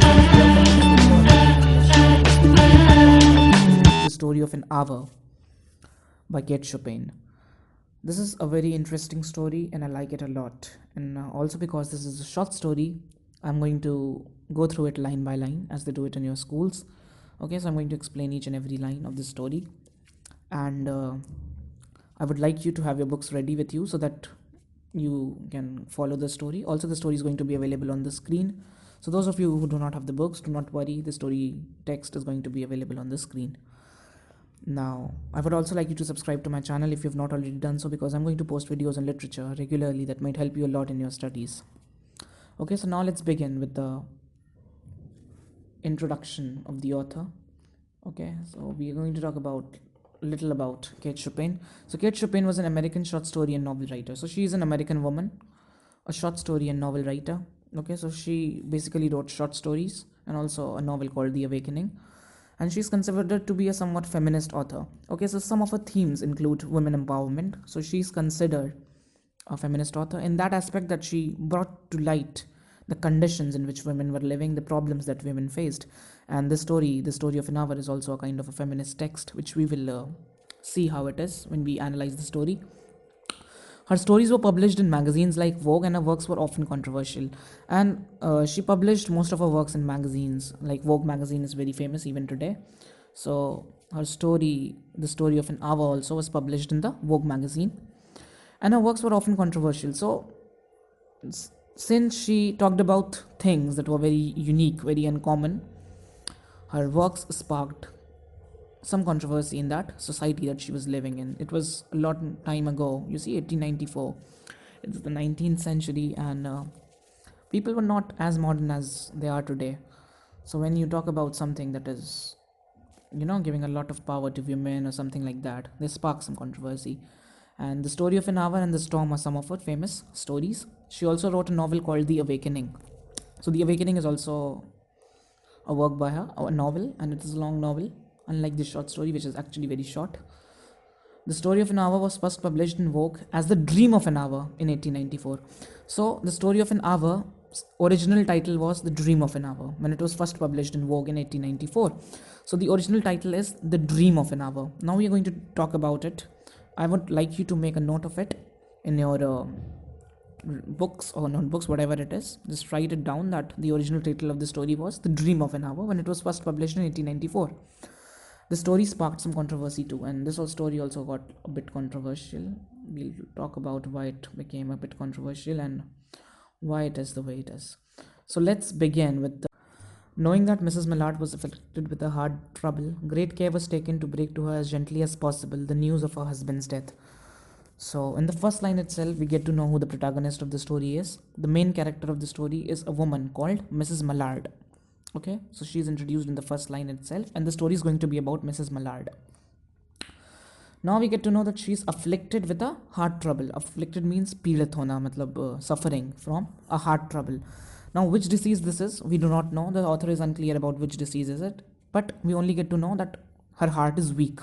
friends, we are continuing with our learning English. In this video, we'll talk about The Story of an Hour by Kate Chopin. This is a very interesting story and I like it a lot. And also because this is a short story, I'm going to go through it line by line as they do it in your schools. Okay, so I'm going to explain each and every line of this story. And I would like you to have your books ready with you so that you can follow the story. Also, the story is going to be available on the screen. So those of you who do not have the books, do not worry, the story text is going to be available on the screen. Now, I would also like you to subscribe to my channel if you have not already done so, because I'm going to post videos on literature regularly that might help you a lot in your studies. Okay, so now let's begin with the introduction of the author. Okay, so we are going to talk about a little about Kate Chopin. So Kate Chopin was an American short story and novel writer. So she is an American woman, a short story and novel writer. Okay, so she basically wrote short stories and also a novel called The Awakening. And she's considered to be a somewhat feminist author. Okay, so some of her themes include women empowerment. So she's considered a feminist author in that aspect that she brought to light the conditions in which women were living, the problems that women faced. And the story of an hour, is also a kind of a feminist text, which we will see how it is when we analyze the story. Her stories were published in magazines like Vogue, and her works were often controversial. And she published most of her works in magazines, like Vogue magazine is very famous even today. So her story, The Story of an Hour, also was published in the Vogue magazine. And her works were often controversial. So since she talked about things that were very unique, very uncommon, her works sparked some controversy in that society that she was living in. It was a lot time ago. You see, 1894. It's the 19th century, and people were not as modern as they are today. So when you talk about something that is, giving a lot of power to women or something like that, they spark some controversy. And The Story of an Hour and The Storm are some of her famous stories. She also wrote a novel called The Awakening. So The Awakening is also a work by her, a novel, and it is a long novel, unlike the short story, which is actually very short. The Story of an Hour was first published in Vogue as The Dream of an Hour in 1894. So, The Story of an Hour original title was The Dream of an Hour when it was first published in Vogue in 1894. So, the original title is The Dream of an Hour. Now, we are going to talk about it. I would like you to make a note of it in your books or notebooks, whatever it is. Just write it down that the original title of the story was The Dream of an Hour when it was first published in 1894. The story sparked some controversy too, and this whole story also got a bit controversial. We'll talk about why it became a bit controversial and why it is the way it is. So let's begin with knowing that Mrs. Mallard was afflicted with a heart trouble, great care was taken to break to her as gently as possible the news of her husband's death. So in the first line itself, we get to know who the protagonist of the story is. The main character of the story is a woman called Mrs. Mallard. Okay, so she's introduced in the first line itself, and the story is going to be about Mrs. Mallard. Now we get to know that she's afflicted with a heart trouble. Afflicted means पीड़ित होना, मतलब suffering from a heart trouble. Now which disease this is, we do not know. The author is unclear about which disease is it, but we only get to know that her heart is weak.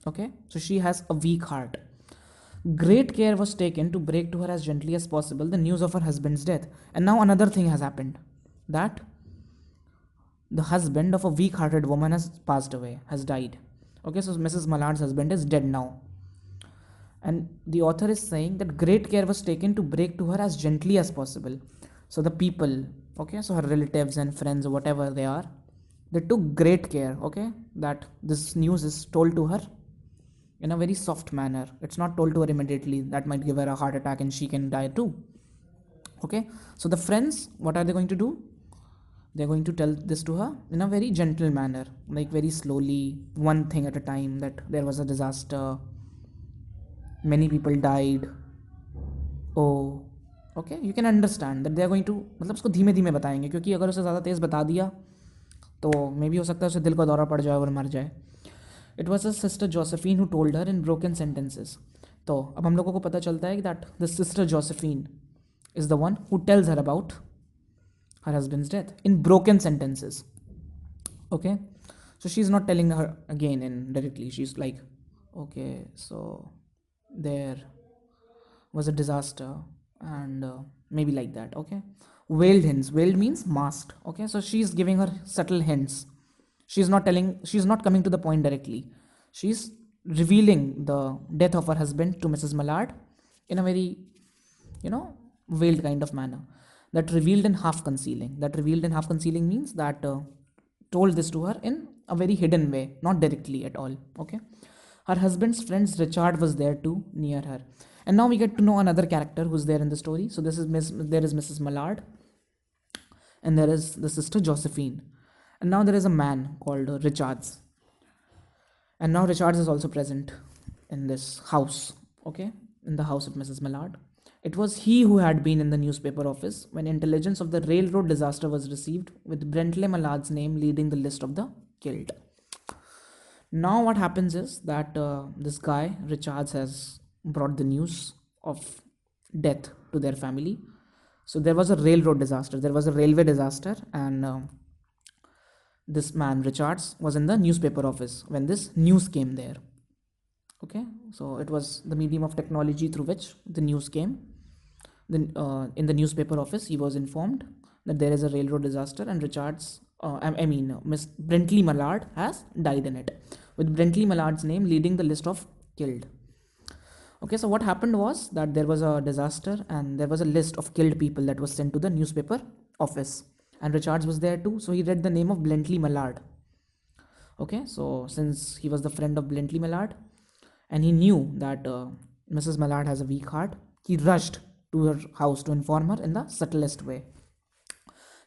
Okay, so she has a weak heart. Great care was taken to break to her as gently as possible the news of her husband's death. And now another thing has happened, that the husband of a weak-hearted woman has passed away, has died. Okay, so Mrs. Mallard's husband is dead now. And the author is saying that great care was taken to break to her as gently as possible. So the people, okay, so her relatives and friends or whatever they are, they took great care, okay, that this news is told to her in a very soft manner. It's not told to her immediately. That might give her a heart attack and she can die too. Okay, so the friends, what are they going to do? They're going to tell this to her in a very gentle manner, like very slowly, one thing at a time, that there was a disaster, many people died. Oh, okay, you can understand that they are going to, मतलब उसको धीमे धीमे बताएंगे, क्योंकि अगर उसे ज़्यादा तेज़ बता दिया तो मे बी हो सकता है उसे दिल का दौरा पड़ जाए और मर जाए. It was her sister Josephine who told her in broken sentences. तो अब हम लोगों को पता चलता है that the sister Josephine is the one who tells her about her husband's death in broken sentences. Okay, so she's not telling her again in directly. She's like, okay, so there was a disaster and maybe like that. Okay, Veiled hints. Veiled means masked. Okay, so she's giving her subtle hints. She's not coming to the point directly. She's revealing the death of her husband to Mrs. Mallard in a very, veiled kind of manner. That revealed and half concealing. That revealed and half concealing means that told this to her in a very hidden way, not directly at all. Okay. Her husband's friends Richard was there too, near her. And now we get to know another character who's there in the story. So there is Mrs. Mallard, and there is the sister Josephine. And now there is a man called Richards. And now Richards is also present in this house, okay, in the house of Mrs. Mallard. It was he who had been in the newspaper office when intelligence of the railroad disaster was received, with Brentley Mallard's name leading the list of the killed. Now, what happens is that this guy, Richards, has brought the news of death to their family. So, there was a railroad disaster, there was a railway disaster, and this man, Richards, was in the newspaper office when this news came there. Okay, so it was the medium of technology through which the news came. Then, in the newspaper office, he was informed that there is a railroad disaster, and Richards, Miss Brentley Mallard has died in it, with Brentley Mallard's name leading the list of killed. Okay, so what happened was that there was a disaster, and there was a list of killed people that was sent to the newspaper office, and Richards was there too. So he read the name of Brentley Mallard. Okay, so since he was the friend of Brentley Mallard, and he knew that Mrs. Mallard has a weak heart, he rushed to her house to inform her in the subtlest way.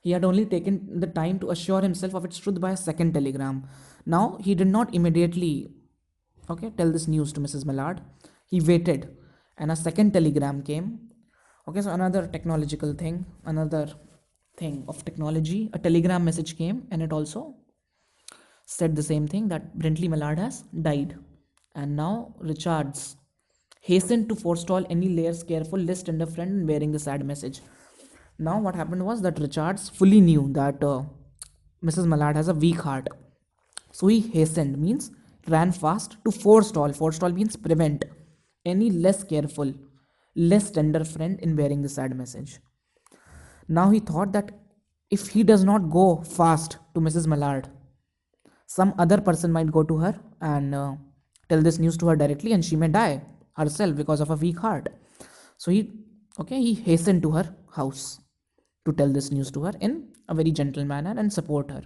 He had only taken the time to assure himself of its truth by a second telegram. Now, he did not immediately, tell this news to Mrs. Mallard. He waited, and a second telegram came. Okay, so another technological thing, another thing of technology, a telegram message came, and it also said the same thing, that Brentley Mallard has died. And now Richards hastened to forestall any layer's careful list tender friend in bearing the sad message. Now what happened was that Richards fully knew that Mrs. Mallard has a weak heart. So he hastened, means ran fast, to forestall. Forestall means prevent any less careful, less tender friend in bearing the sad message. Now he thought that if he does not go fast to Mrs. Mallard, some other person might go to her and tell this news to her directly, and she may die herself because of a weak heart. So he hastened to her house to tell this news to her in a very gentle manner and support her.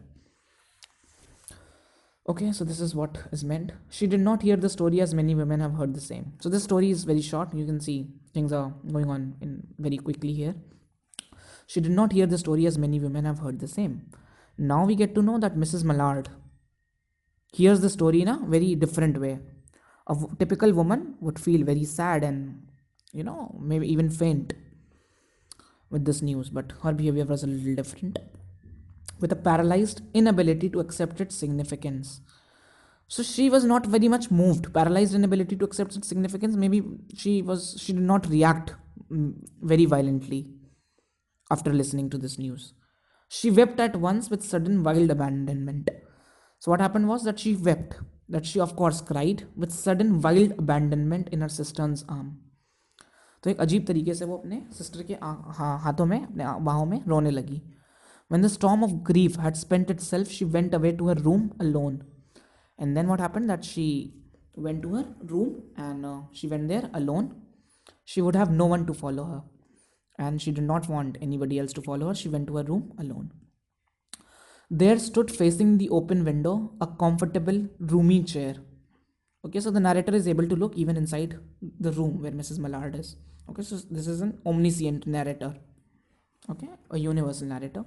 Okay, so this is what is meant. She did not hear the story as many women have heard the same. So this story is very short. You can see things are going on in very quickly here. She did not hear the story as many women have heard the same. Now we get to know that Mrs. Mallard hears the story in a very different way. A typical woman would feel very sad and, maybe even faint with this news, but her behavior was a little different, with a paralyzed inability to accept its significance. So she was not very much moved. Paralyzed inability to accept its significance. Maybe she did not react very violently after listening to this news. She wept at once with sudden wild abandonment. So what happened was that she wept, that she of course cried with sudden wild abandonment in her sister's arm. तो एक अजीब तरीके से वो अपने sister के हाथों में, अपने बाहों में रोने लगी. When the storm of grief had spent itself, she went away to her room alone. And then what happened, that she went to her room and she went there alone. She would have no one to follow her, and she did not want anybody else to follow her. She went to her room alone. There stood facing the open window a comfortable, roomy chair. Okay, so the narrator is able to look even inside the room where Mrs. Mallard is. Okay, so this is an omniscient narrator. Okay, a universal narrator.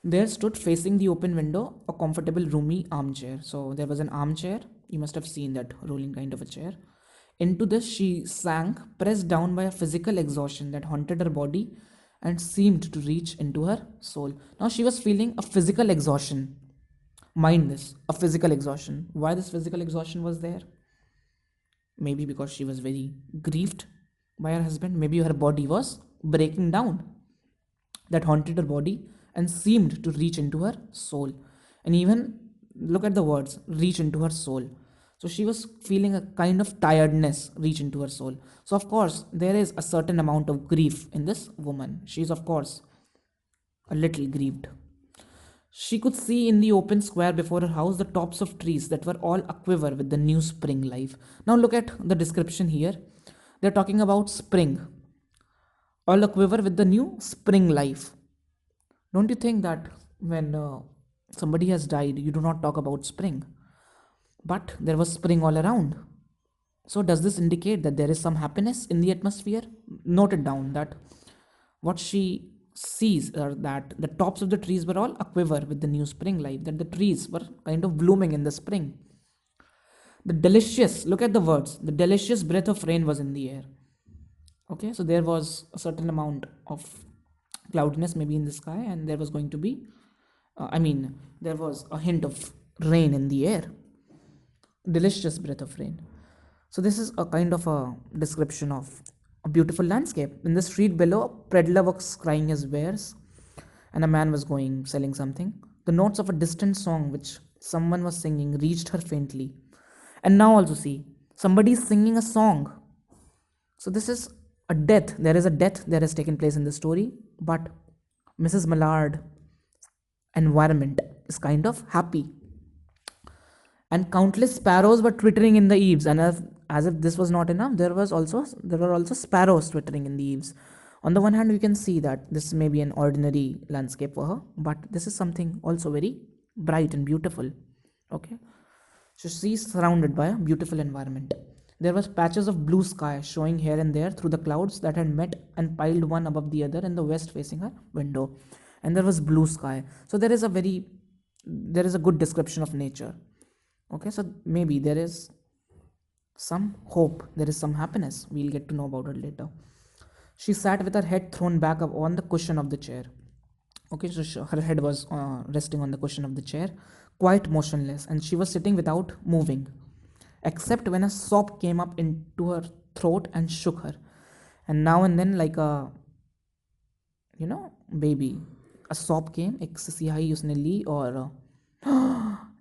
There stood facing the open window a comfortable, roomy armchair. So there was an armchair. You must have seen that rolling kind of a chair. Into this she sank, pressed down by a physical exhaustion that haunted her body and seemed to reach into her soul. Now she was feeling a physical exhaustion. Mind this, a physical exhaustion. Why this physical exhaustion was there? Maybe because she was very grieved by her husband. Maybe her body was breaking down. That haunted her body and seemed to reach into her soul. And even look at the words, reach into her soul. So she was feeling a kind of tiredness reach into her soul. So of course there is a certain amount of grief in this woman. She is of course a little grieved. She could see in the open square before her house the tops of trees that were all aquiver with the new spring life. Now look at the description here. They're talking about spring, all aquiver with the new spring life. Don't you think that when somebody has died, you do not talk about spring? But there was spring all around. So, does this indicate that there is some happiness in the atmosphere? Note it down that what she sees are that the tops of the trees were all aquiver with the new spring life, that the trees were kind of blooming in the spring. The delicious, look at the words, the delicious breath of rain was in the air. Okay, so there was a certain amount of cloudiness maybe in the sky, and there was going to be, there was a hint of rain in the air, delicious breath of rain. So this is a kind of a description of a beautiful landscape. In the street below, a peddler was crying his wares, and a man was going selling something. The notes of a distant song which someone was singing reached her faintly. And now also see, somebody is singing a song. So this is a death. There is a death that has taken place in the story, but Mrs. Mallard environment is kind of happy. And countless sparrows were twittering in the eaves, and as if this was not enough, there were also sparrows twittering in the eaves. On the one hand, we can see that this may be an ordinary landscape for her, but this is something also very bright and beautiful. Okay, so she's surrounded by a beautiful environment. There was patches of blue sky showing here and there through the clouds that had met and piled one above the other in the west facing her window. And there was blue sky. So there is a good description of nature. Okay, so maybe there is some hope, there is some happiness. We'll get to know about it later. She sat with her head thrown back up on the cushion of the chair. Okay, so her head was resting on the cushion of the chair, quite motionless, and she was sitting without moving, except when a sob came up into her throat and shook her. And now and then, like a, baby, a sob came, एक सिहाई उसने ली और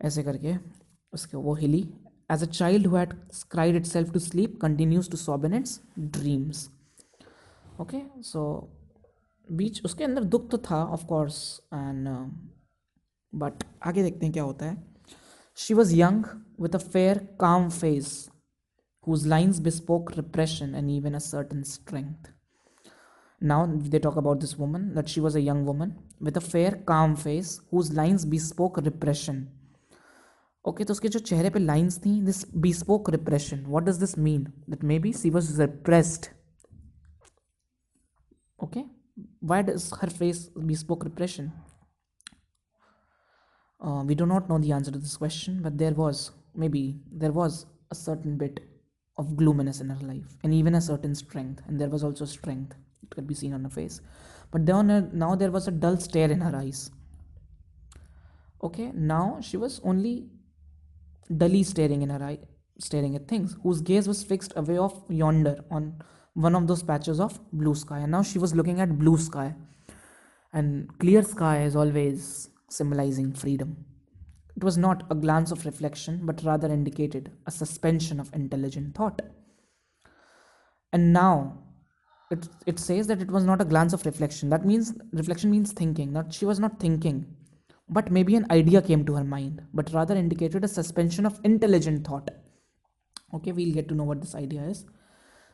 ऐसे करके उसके वो हिली. As a child who had cried itself to sleep continues to sob in its dreams. Okay, so बीच उसके अंदर दुख तो था of course, and but आगे देखते हैं क्या होता है. She was young, with a fair, calm face, whose lines bespoke repression and even a certain strength. Now they talk about this woman, that she was a young woman with a fair, calm face, whose lines bespoke repression. Okay, तो उसके जो चेहरे पे lines थी, this bespoke repression. What does this mean? That maybe she was repressed. Okay, why does her face bespoke repression? We do not know the answer to this question, but there was a certain bit of gloominess in her life, and even a certain strength, and there was also strength. It could be seen on her face, but then now there was a dull stare in her eyes. Okay, now she was only dully staring in her eye, staring at things, whose gaze was fixed away off yonder on one of those patches of blue sky. And now she was looking at blue sky, and clear sky is always symbolizing freedom. It was not a glance of reflection, but rather indicated a suspension of intelligent thought. And now it says that it was not a glance of reflection. That means reflection means thinking. Not she was not thinking, but maybe an idea came to her mind, but rather indicated a suspension of intelligent thought. Okay, we'll get to know what this idea is.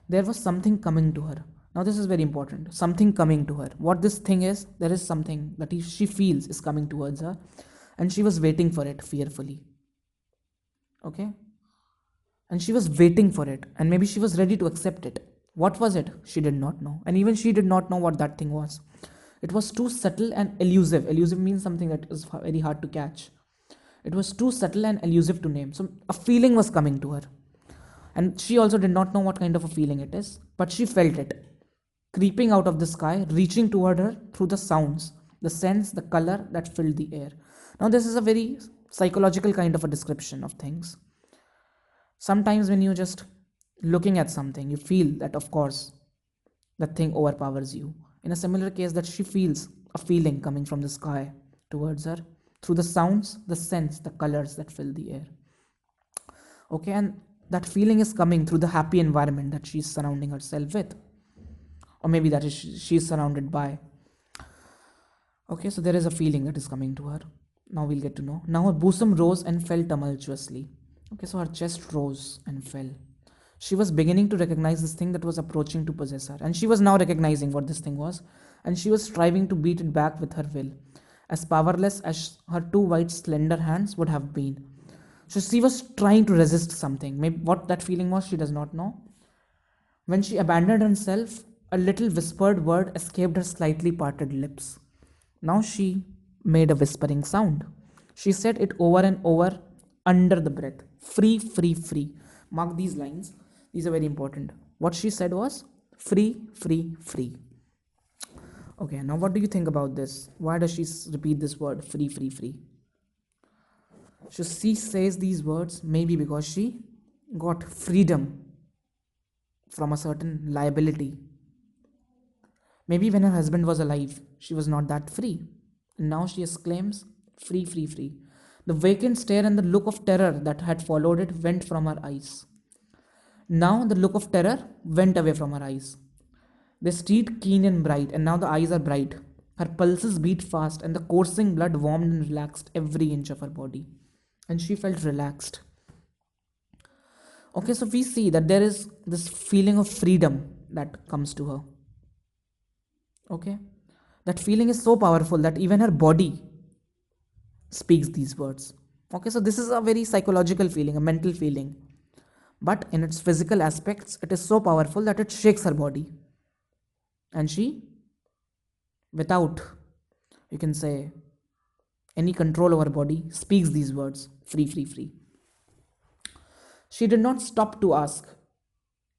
There was something coming to her. Now this is very important. Something coming to her. What this thing is, there is something that she feels is coming towards her, and she was waiting for it fearfully. Okay, and she was waiting for it, and maybe she was ready to accept it. What was it? She did not know, and even she did not know what that thing was. It was too subtle and elusive. Elusive means something that is very hard to catch. It was too subtle and elusive to name. So a feeling was coming to her, and she also did not know what kind of a feeling it is, but she felt it creeping out of the sky, reaching toward her through the sounds, the scents, the color that filled the air. Now this is a very psychological kind of a description of things. Sometimes when you're just looking at something, you feel that of course that thing overpowers you. In a similar case, that she feels a feeling coming from the sky towards her through the sounds, the scents, the colors that fill the air. Okay, and that feeling is coming through the happy environment that she's surrounding herself with, or maybe that is she's surrounded by. Okay, so there is a feeling that is coming to her. Now we'll get to know. Now her bosom rose and fell tumultuously. Okay, so her chest rose and fell. She was beginning to recognize this thing that was approaching to possess her, and she was now recognizing what this thing was, and she was striving to beat it back with her will, as powerless as her two white, slender hands would have been. So she was trying to resist something. Maybe what that feeling was, she does not know. When she abandoned herself, a little whispered word escaped her slightly parted lips. Now she made a whispering sound. She said it over and over under the breath. Free, free, free. Mark these lines. These are very important. What she said was free, free, free. Okay, now what do you think about this? Why does she repeat this word free, free, free? So she says these words maybe because she got freedom from a certain liability. Maybe when her husband was alive, she was not that free. And now she exclaims, free, free, free. The vacant stare and the look of terror that had followed it went from her eyes. Now the look of terror went away from her eyes. They stayed keen and bright, and now the eyes are bright. Her pulses beat fast, and the coursing blood warmed and relaxed every inch of her body. And she felt relaxed. Okay, so we see that there is this feeling of freedom that comes to her. Okay, that feeling is so powerful that even her body speaks these words. Okay, so this is a very psychological feeling, a mental feeling, but in its physical aspects, it is so powerful that it shakes her body. And she, without, you can say, any control over her body, speaks these words free, free, free. She did not stop to ask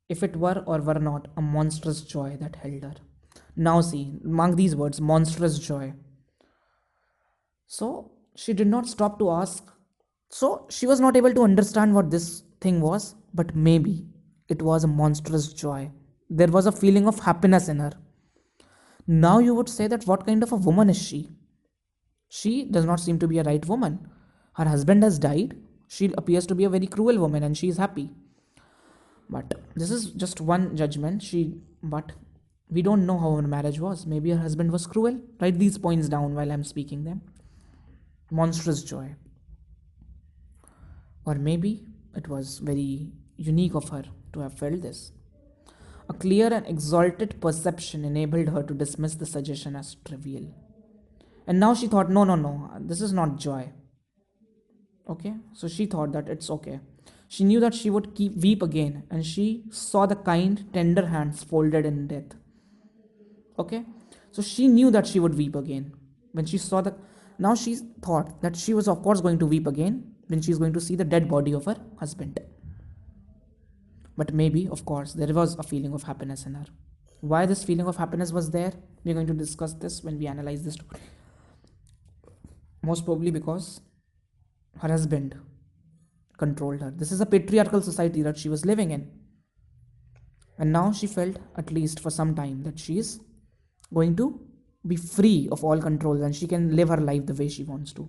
if it were or were not a monstrous joy that held her. Now, see, mark these words monstrous joy. So, she did not stop to ask. So, she was not able to understand what this thing was, but maybe it was a monstrous joy. There was a feeling of happiness in her. Now, you would say that what kind of a woman is she? She does not seem to be a right woman. Her husband has died. She appears to be a very cruel woman and she is happy. But this is just one judgment. But we don't know how her marriage was. Maybe her husband was cruel. Write these points down while I'm speaking them. Monstrous joy. Or maybe it was very unique of her to have felt this. A clear and exalted perception enabled her to dismiss the suggestion as trivial. And now she thought, no, no, no, this is not joy. Okay, so she thought that it's okay. She knew that she would weep again, and she saw the kind, tender hands folded in death. Okay, so she knew that she would weep again when she saw the. Now she thought that she was, of course, going to weep again when she's going to see the dead body of her husband. But maybe, of course, there was a feeling of happiness in her. Why this feeling of happiness was there? We're going to discuss this when we analyze this story. Most probably because her husband controlled her. This is a patriarchal society that she was living in. And now she felt, at least for some time, that she is going to be free of all controls and she can live her life the way she wants to.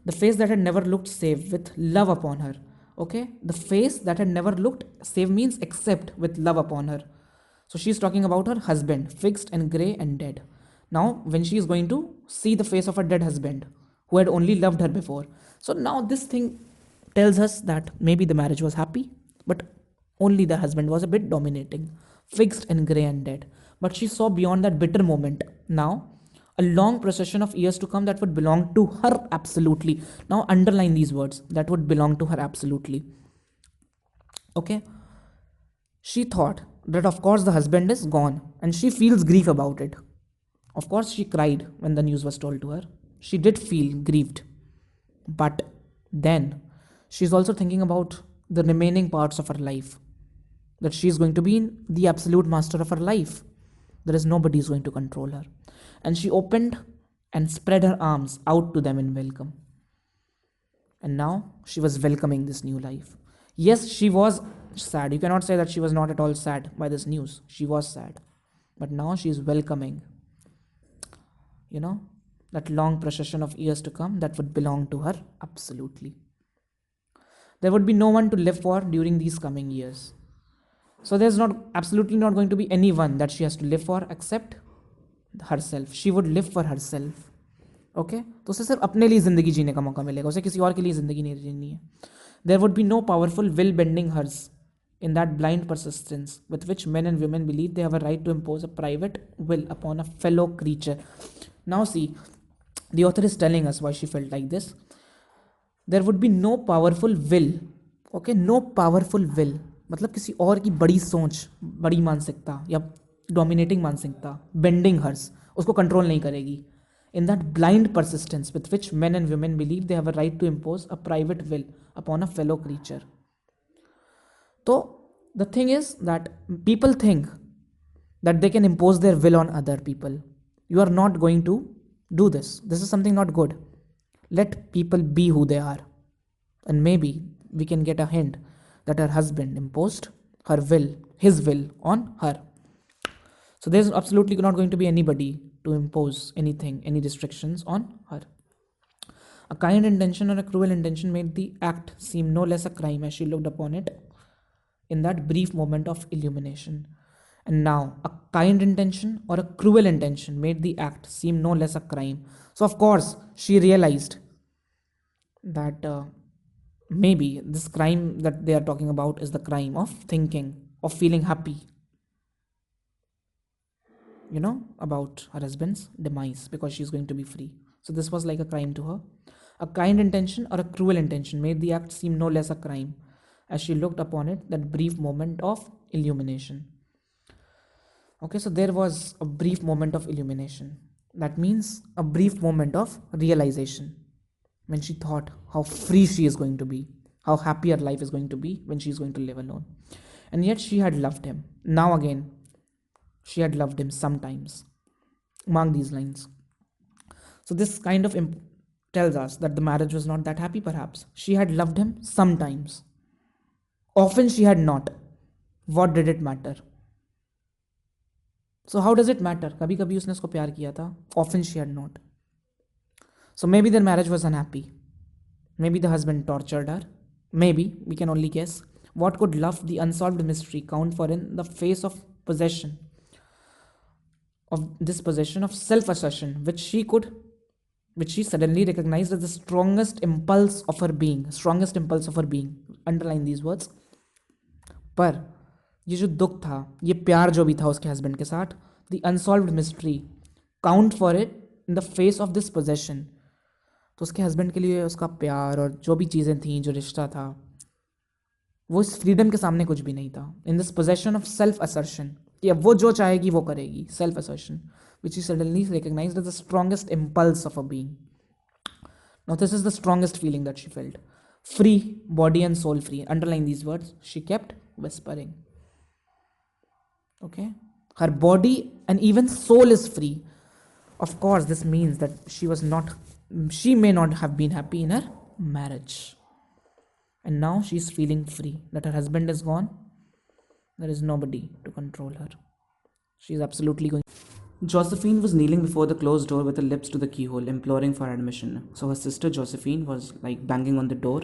The face that had never looked save with love upon her. Okay, the face that had never looked save means except with love upon her. So she's talking about her husband, fixed and grey and dead. Now, when she is going to see the face of her dead husband, who had only loved her before. So now this thing tells us that maybe the marriage was happy, but only the husband was a bit dominating, fixed and grey and dead. But she saw beyond that bitter moment. Now, a long procession of years to come that would belong to her absolutely. Now, underline these words, that would belong to her absolutely. Okay? She thought that, of course, the husband is gone and she feels grief about it. Of course, she cried when the news was told to her. She did feel grieved. But then she's also thinking about the remaining parts of her life. That she's going to be the absolute master of her life. There is nobody who's going to control her. And she opened and spread her arms out to them in welcome. And now she was welcoming this new life. Yes, she was sad. You cannot say that she was not at all sad by this news. She was sad. But now she is welcoming, that long procession of years to come that would belong to her absolutely. There would be no one to live for during these coming years. So there's absolutely not going to be anyone that she has to live for except herself. She would live for herself. Okay तो उसे सिर्फ अपने लिए ज़िंदगी जीने का मौका मिलेगा, उसे किसी और के लिए ज़िंदगी नहीं जीनी है. There would be no powerful will bending hers in that blind persistence with which men and women believe they have a right to impose a private will upon a fellow creature. Now, see, the author is telling us why she felt like this. There would be no powerful will. Okay, no powerful will. मतलब किसी और की बड़ी सोच, बड़ी मानसिकता या dominating मानसिकता, बेंडिंग हर्स, उसको कंट्रोल नहीं करेगी. In that blind persistence with which men and women believe they have a right to impose a private will upon a fellow creature. So the thing is that people think that they can impose their will on other people. You are not going to do this. This is something not good. Let people be who they are. And maybe we can get a hint that her husband imposed her will, his will on her. So there's absolutely not going to be anybody to impose anything, any restrictions on her. A kind intention or a cruel intention made the act seem no less a crime as she looked upon it in that brief moment of illumination. And now, a kind intention or a cruel intention made the act seem no less a crime. So, of course, she realized that maybe this crime that they are talking about is the crime of thinking, of feeling happy, about her husband's demise because she's going to be free. So, this was like a crime to her. A kind intention or a cruel intention made the act seem no less a crime as she looked upon it, that brief moment of illumination. Okay, so there was a brief moment of illumination. That means a brief moment of realization when she thought how free she is going to be, how happy her life is going to be when she is going to live alone. And yet she had loved him. Now again, she had loved him sometimes. Mark these lines. So this kind of tells us that the marriage was not that happy perhaps. She had loved him sometimes. Often she had not. What did it matter? So how does it matter? कभी कभी उसने उसको प्यार किया था. Often she had not. So maybe their marriage was unhappy. Maybe the husband tortured her. Maybe, we can only guess. What could love, the unsolved mystery, count for in the face of possession? Of this possession of self-assertion, which she suddenly recognized as the strongest impulse of her being. Strongest impulse of her being. Underline these words. पर ये जो दुख था, ये प्यार जो भी था उसके हस्बैंड के साथ, the unsolved mystery, count for it in the face of this possession. तो उसके हस्बैंड के लिए उसका प्यार और जो भी चीज़ें थी, जो रिश्ता था, वो इस फ्रीडम के सामने कुछ भी नहीं था. In this possession of self assertion, कि अब वो जो चाहेगी वो करेगी. Self assertion which he suddenly recognised as the strongest impulse of a being. Now this is the strongest feeling that she felt. Free, body and soul free. Underline these words. She kept whispering. Okay? Her body and even soul is free. Of course, this means that she may not have been happy in her marriage. And now she's feeling free. That her husband is gone. There is nobody to control her. She's absolutely going. Josephine was kneeling before the closed door with her lips to the keyhole, imploring for admission. So her sister Josephine was like banging on the door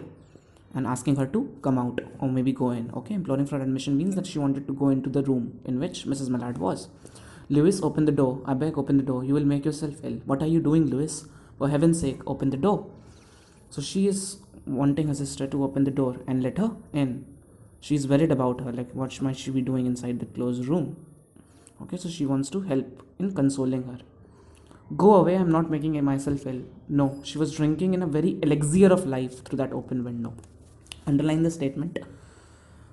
and asking her to come out or maybe go in. Okay, imploring for admission means that she wanted to go into the room in which Mrs. Mallard was. Louis, open the door. I beg, open the door. You will make yourself ill. What are you doing, Louis? For heaven's sake, open the door. So she is wanting her sister to open the door and let her in. She's worried about her, like what might she be doing inside the closed room. Okay, so she wants to help in consoling her. Go away, I'm not making myself ill. No, she was drinking in a very elixir of life through that open window. Underline the statement.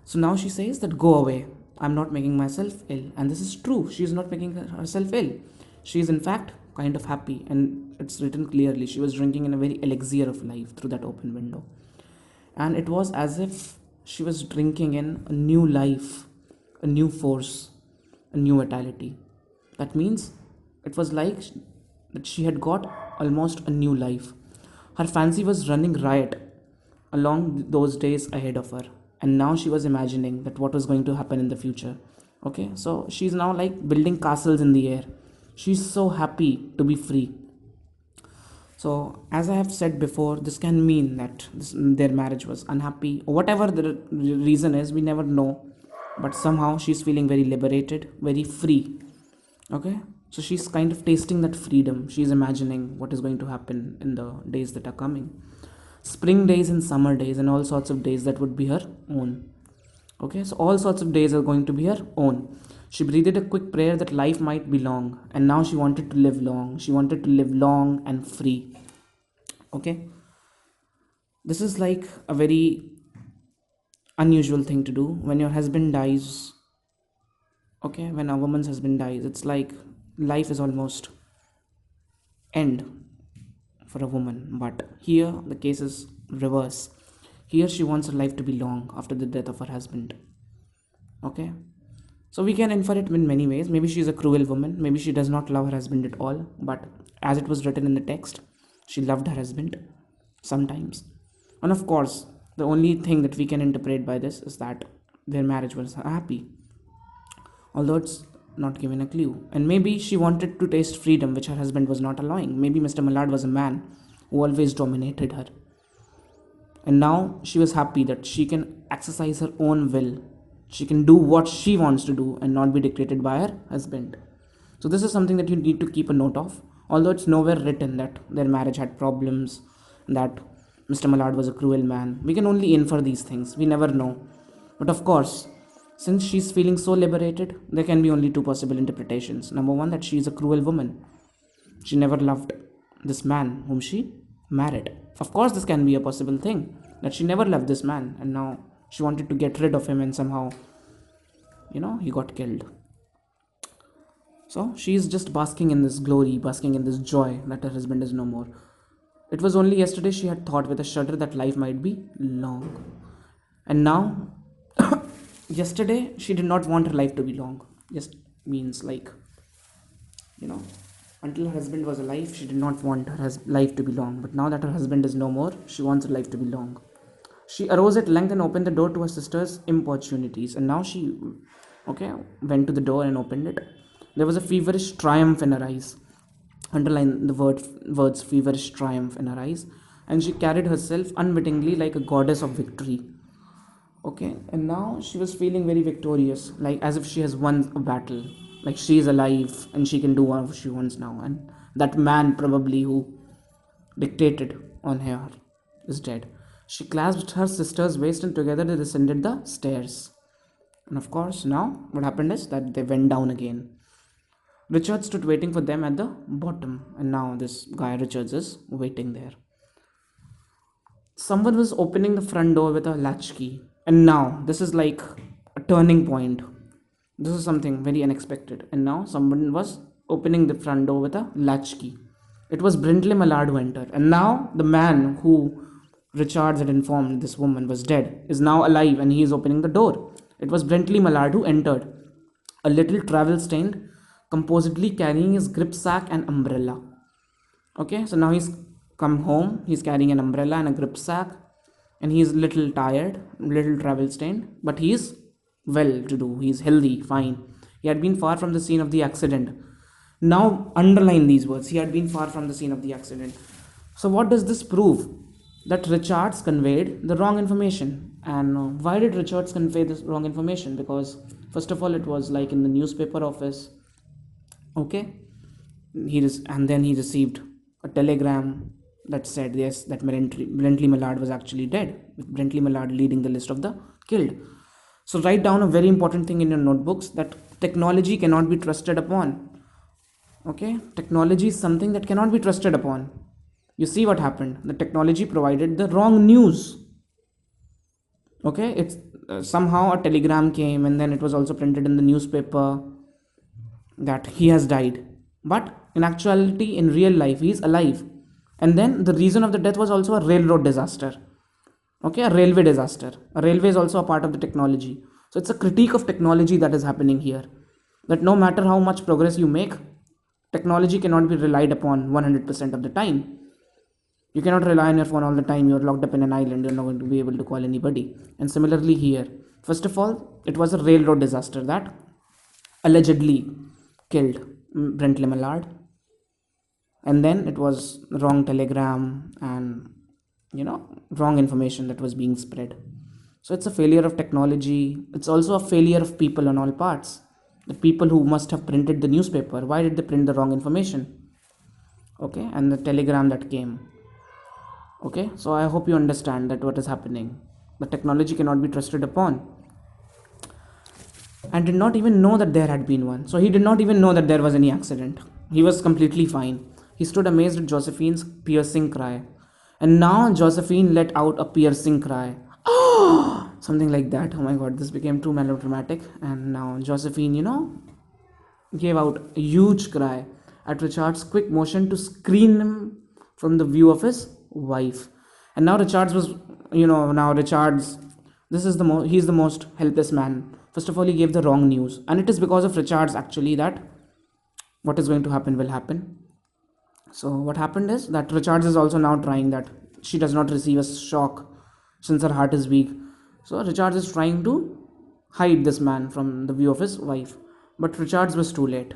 So now she says that go away, I'm not making myself ill. And this is true, she is not making herself ill. She is in fact kind of happy, and it's written clearly. She was drinking in a very elixir of life through that open window. And it was as if she was drinking in a new life, a new force, a new vitality. That means it was like that she had got almost a new life. Her fancy was running riot along those days ahead of her, and now she was imagining that what was going to happen in the future. Okay, so she's now like building castles in the air. She's so happy to be free. So as I have said before, this can mean that their marriage was unhappy or whatever the reason is, we never know. But somehow she's feeling very liberated, very free. Okay, So she's kind of tasting that freedom. She's imagining what is going to happen in the days that are coming. Spring days and summer days and all sorts of days that would be her own. Okay, so all sorts of days are going to be her own. She breathed a quick prayer that life might be long, and now she wanted to live long. She wanted to live long and free. Okay, this is like a very unusual thing to do when your husband dies. Okay, when a woman's husband dies, it's like life is almost end for a woman. But here the case is reverse. Here she wants her life to be long after the death of her husband. Okay, so we can infer it in many ways. Maybe she is a cruel woman, maybe she does not love her husband at all, but as it was written in the text, she loved her husband sometimes. And of course, the only thing that we can interpret by this is that their marriage was happy, although it's not given a clue. And maybe she wanted to taste freedom, which her husband was not allowing. Maybe Mr. Mallard was a man who always dominated her. And now she was happy that she can exercise her own will. She can do what she wants to do and not be dictated by her husband. So, this is something that you need to keep a note of. Although it's nowhere written that their marriage had problems, that Mr. Mallard was a cruel man. We can only infer these things. We never know. But of course, since she's feeling so liberated, there can be only two possible interpretations. Number one, that she is a cruel woman. She never loved this man whom she married. Of course, this can be a possible thing, that she never loved this man and now she wanted to get rid of him and somehow, he got killed. So she is just basking in this glory, basking in this joy that her husband is no more. It was only yesterday she had thought with a shudder that life might be long. And now, yesterday she did not want her life to be long. Just means like, until her husband was alive, she did not want her life to be long. But now that her husband is no more, she wants her life to be long. She arose at length and opened the door to her sister's importunities. And now she, went to the door and opened it. There was a feverish triumph in her eyes. Underline the words feverish triumph in her eyes. And she carried herself unwittingly like a goddess of victory. Okay, and now she was feeling very victorious, like as if she has won a battle. Like she is alive and she can do what she wants now. And that man probably who dictated on her is dead. She clasped her sister's waist and together they descended the stairs. And of course, now what happened is that they went down again. Richard stood waiting for them at the bottom, and now this guy Richards is waiting there. Someone was opening the front door with a latchkey, and now this is like a turning point. This is something very unexpected, and now someone was opening the front door with a latchkey. It was Brindley Mallard who entered, and now the man who Richards had informed this woman was dead is now alive, and he is opening the door. It was Brindley Mallard who entered, a little travel-stained, composedly carrying his grip sack and umbrella. Okay, so now he's come home, he's carrying an umbrella and a grip sack, and he's little tired, little travel stained, but he's well to do, he's healthy, fine. He had been far from the scene of the accident. Now underline these words, he had been far from the scene of the accident. So what does this prove? That Richards conveyed the wrong information. And why did Richards convey this wrong information? Because first of all, it was like in the newspaper office. Okay, and then he received a telegram that said yes, that Brindley Mallard was actually dead, with Brindley Mallard leading the list of the killed. So write down a very important thing in your notebooks, that technology cannot be trusted upon. Okay, technology is something that cannot be trusted upon. You see what happened? The technology provided the wrong news. Okay, it's somehow a telegram came, and then it was also printed in the newspaper that he has died. But in actuality, in real life, he is alive. And then the reason of the death was also a railroad disaster. Okay, a railway disaster. A railway is also a part of the technology. So it's a critique of technology that is happening here. That no matter how much progress you make, technology cannot be relied upon 100% of the time. You cannot rely on your phone all the time. You're locked up in an island. You're not going to be able to call anybody. And similarly here, first of all, it was a railroad disaster that allegedly killed Brindley Mallard. And then it was wrong telegram and wrong information that was being spread. So it's a failure of technology. It's also a failure of people on all parts. The people who must have printed the newspaper, why did they print the wrong information? Okay, and the telegram that came. Okay, so I hope you understand that what is happening. The technology cannot be trusted upon. And did not even know that there had been one. So he did not even know that there was any accident. He was completely fine. He stood amazed at Josephine's piercing cry. And now Josephine let out a piercing cry. Something like that. Oh my god, this became too melodramatic. And now Josephine, gave out a huge cry at Richard's quick motion to screen him from the view of his wife. And now Richard's was, now Richard's, this is he's the most helpless man. First of all, he gave the wrong news. And it is because of Richard's actually that what is going to happen will happen. So what happened is that Richards is also now trying that she does not receive a shock since her heart is weak. So Richards is trying to hide this man from the view of his wife. But Richards was too late.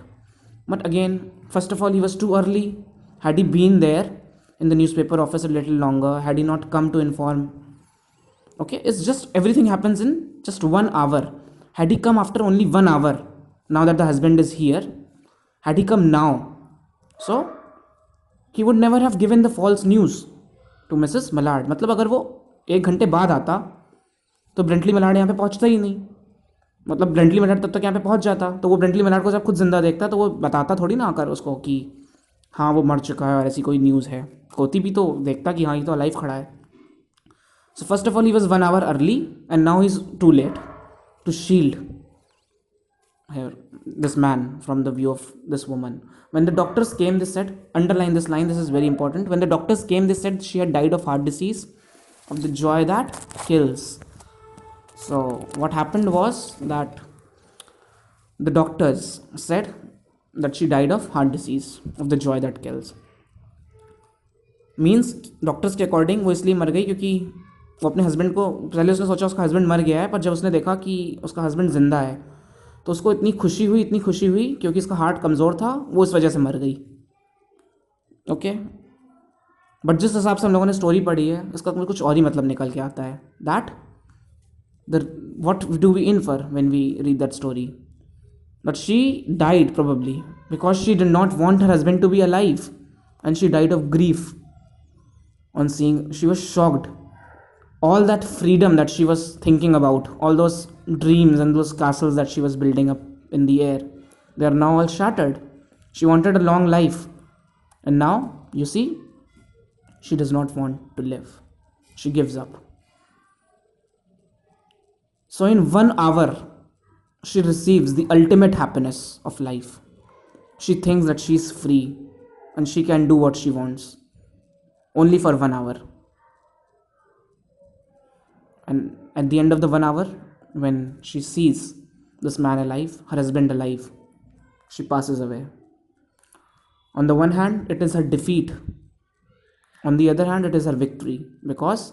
But again, first of all, he was too early. Had he been there in the newspaper office a little longer, had he not come to inform, okay, it's just everything happens in just 1 hour. Had he come after only 1 hour, now that the husband is here, had he come now, so he would never have given the false news to Mrs. Mallard. मतलब अगर वो 1 घंटे बाद आता तो ब्रेंटली मलाड यहाँ पे पहुँचता ही नहीं. मतलब ब्रेंटली मलाड तब तक यहाँ पे पहुँच जाता. तो वो ब्रेंटली मलाड को जब खुद जिंदा देखता तो वो बताता थोड़ी ना आकर उसको कि हाँ वो मर चुका है और ऐसी कोई न्यूज़ है. होती भी तो देखता कि हाँ ये तो अलाइव खड़ा है. So first of all, he was 1 hour early, and now he's too late to shield this man from the view of this woman. When the doctors came, they said, underline this line, this is very important. When the doctors came, they said she had died of heart disease, of the joy that kills. So what happened was that the doctors said that she died of heart disease, of the joy that kills. Means doctors के according वो इसलिए मर गई क्योंकि वो अपने husband को, पहले उसने सोचा उसका हस्बैंड मर गया है, पर जब उसने देखा कि उसका हस्बैंड ज़िंदा है तो उसको इतनी खुशी हुई क्योंकि उसका हार्ट कमज़ोर था, वो इस वजह से मर गई. ओके, बट जिस हिसाब से हम लोगों ने स्टोरी पढ़ी है इसका कुछ और ही मतलब निकल के आता है. That what do we infer when we read that story? But she died probably because she did not want her husband to be alive, and she died of grief on seeing. She was shocked. All that freedom that she was thinking about, all those dreams and those castles that she was building up in the air, they are now all shattered. She wanted a long life, and now you see she does not want to live. She gives up. So in 1 hour she receives the ultimate happiness of life. She thinks that she is free and she can do what she wants only for 1 hour. And at the end of the 1 hour, when she sees this man alive, her husband alive, she passes away. On the one hand, it is her defeat. On the other hand, it is her victory. Because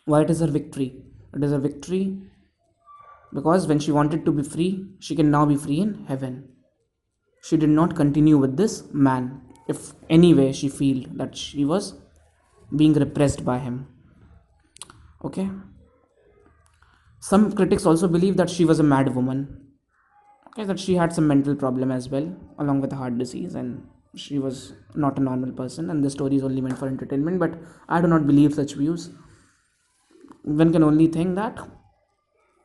why it is her victory? It is her victory because when she wanted to be free, she can now be free in heaven. She did not continue with this man if anyway she feel that she was being repressed by him. Okay. Some critics also believe that she was a mad woman. Okay, that she had some mental problem as well, along with a heart disease, and she was not a normal person, and the story is only meant for entertainment. But I do not believe such views. One can only think that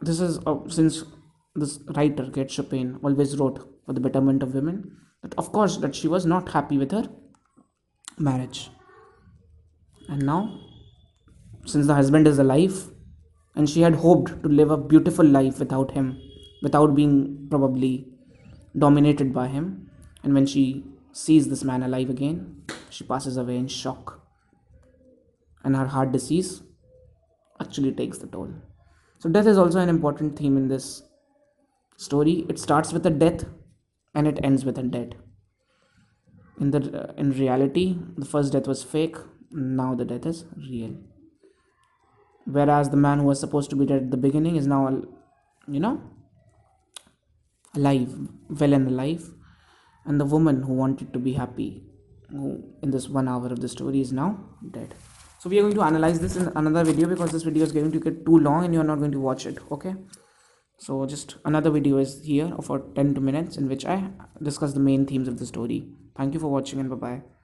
this is since this writer Kate Chopin always wrote for the betterment of women, that of course that she was not happy with her marriage, and now since the husband is alive and she had hoped to live a beautiful life without him, without being probably dominated by him, and when she sees this man alive again, she passes away in shock, and her heart disease actually takes the toll. So death is also an important theme in this story. It starts with a death and it ends with a death. In reality, the first death was fake. Now the death is real. Whereas the man who was supposed to be dead at the beginning is now, alive, well and alive. And the woman who wanted to be happy, who in this 1 hour of the story, is now dead. So we are going to analyze this in another video because this video is going to get too long and you are not going to watch it. Okay. So just another video is here for 10 minutes in which I discuss the main themes of the story. Thank you for watching and bye bye.